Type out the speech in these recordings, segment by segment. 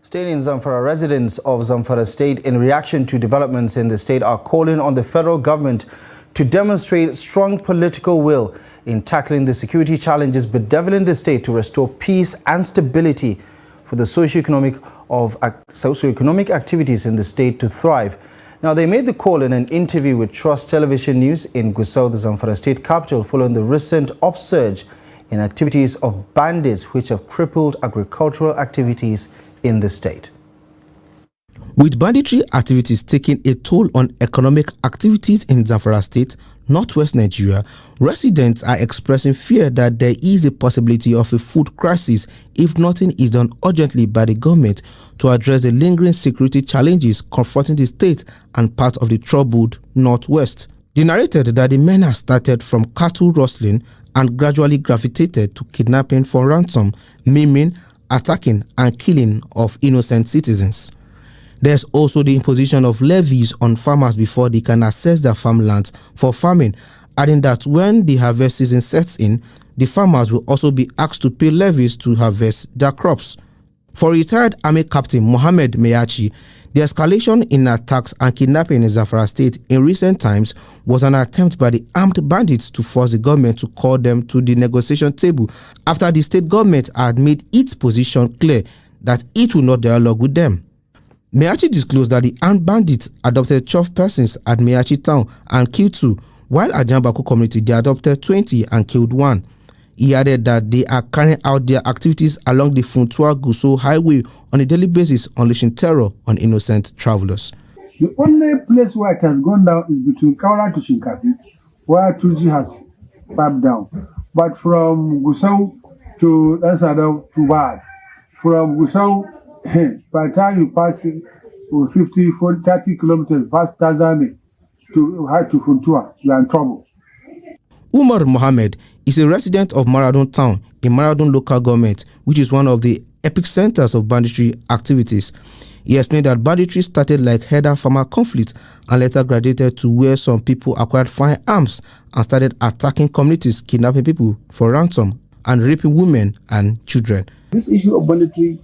Staying in Zamfara, residents of Zamfara State, in reaction to developments in the state, are calling on the federal government to demonstrate strong political will in tackling the security challenges bedeviling the state to restore peace and stability for the socio-economic activities in the state to thrive. Now, they made the call in an interview with Trust Television News in Gusau, the Zamfara State capital, following the recent upsurge in activities of bandits which have crippled agricultural activities in the state. With banditry activities taking a toll on economic activities in Zamfara State, northwest Nigeria, residents are expressing fear that there is a possibility of a food crisis if nothing is done urgently by the government to address the lingering security challenges confronting the state and part of the troubled northwest. They narrated that the menace started from cattle rustling and gradually gravitated to kidnapping for ransom, maiming, attacking and killing of innocent citizens. There's also the imposition of levies on farmers before they can access their farmlands for farming, adding that when the harvest season sets in, the farmers will also be asked to pay levies to harvest their crops. For retired Army Captain Mohammed Menace, the escalation in attacks and kidnapping in Zamfara State in recent times was an attempt by the armed bandits to force the government to call them to the negotiation table after the state government had made its position clear that it will not dialogue with them. Menace disclosed that the armed bandits adopted 12 persons at Menace town and killed 2, while at Jambaku community they adopted 20 and killed 1. He added that they are carrying out their activities along the Funtua-Gusau highway on a daily basis, unleashing terror on innocent travelers. The only place where it has gone down is between Kaura to Shinkafi, where Tuji has piped down. But from Gusau to Ansada to Bad, from Gusau, by the time you pass 50, 40, 30 kilometers past Tazame to Funtua, you are in trouble. Umar Mohammed is a resident of Maradon town in Maradon local government, which is one of the epicenters of banditry activities. He explained that banditry started like herder-farmer conflict and later graduated to where some people acquired firearms and started attacking communities, kidnapping people for ransom and raping women and children. This issue of banditry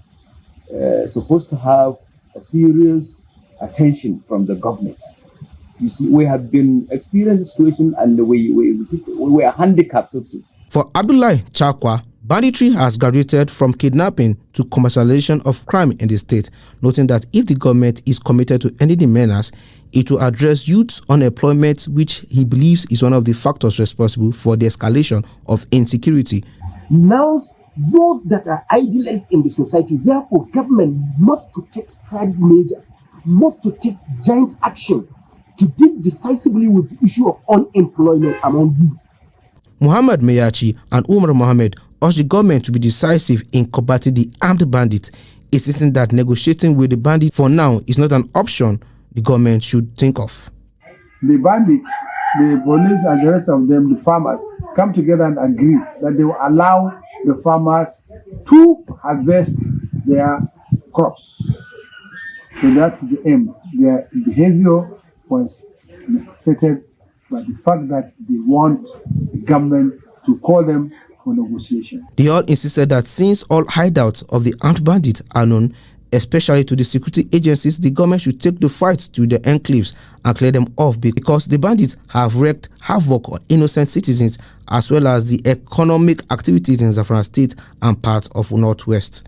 is supposed to have a serious attention from the government. You see, we have been experiencing the situation and we are handicapped also. For Abdullahi Chakwa, banditry has graduated from kidnapping to commercialization of crime in the state, noting that if the government is committed to ending the menace, it will address youth unemployment, which he believes is one of the factors responsible for the escalation of insecurity. Now, those that are idlers in the society, therefore, government must to take stride measures, must to take giant action to deal decisively with the issue of unemployment among youth. Muhammad Menace and Umar Mohammed urged the government to be decisive in combating the armed bandits, insisting that negotiating with the bandits for now is not an option the government should think of. The bandits, the police and the rest of them, the farmers, come together and agree that they will allow the farmers to harvest their crops. So that's the aim. Their behavior was necessitated by the fact that they want the government to call them for negotiation. They all insisted that since all hideouts of the armed bandits are known, especially to the security agencies, the government should take the fight to the enclaves and clear them off because the bandits have wreaked havoc on innocent citizens as well as the economic activities in Zamfara State and parts of Northwest.